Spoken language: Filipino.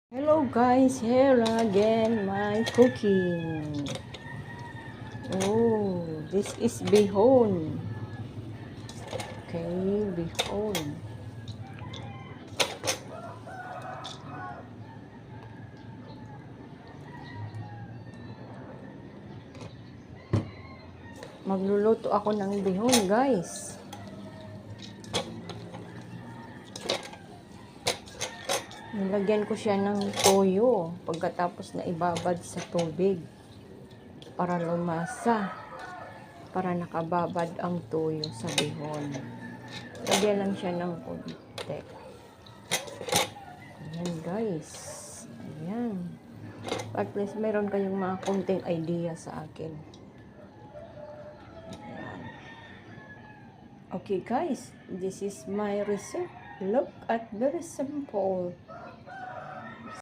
Hello guys, here again my cooking. Oh, this is bihon. Okay, bihon. Magluluto ako ng bihon guys. Nilagyan ko siya ng toyo pagkatapos na ibabad sa tubig para lumasa, para nakababad ang toyo sa bihon. Lagyan lang siya ng konti. Ayan guys. Ayan. At least meron kayong mga konting idea sa akin. Ayan. Okay guys, this is my recipe. Look at very simple.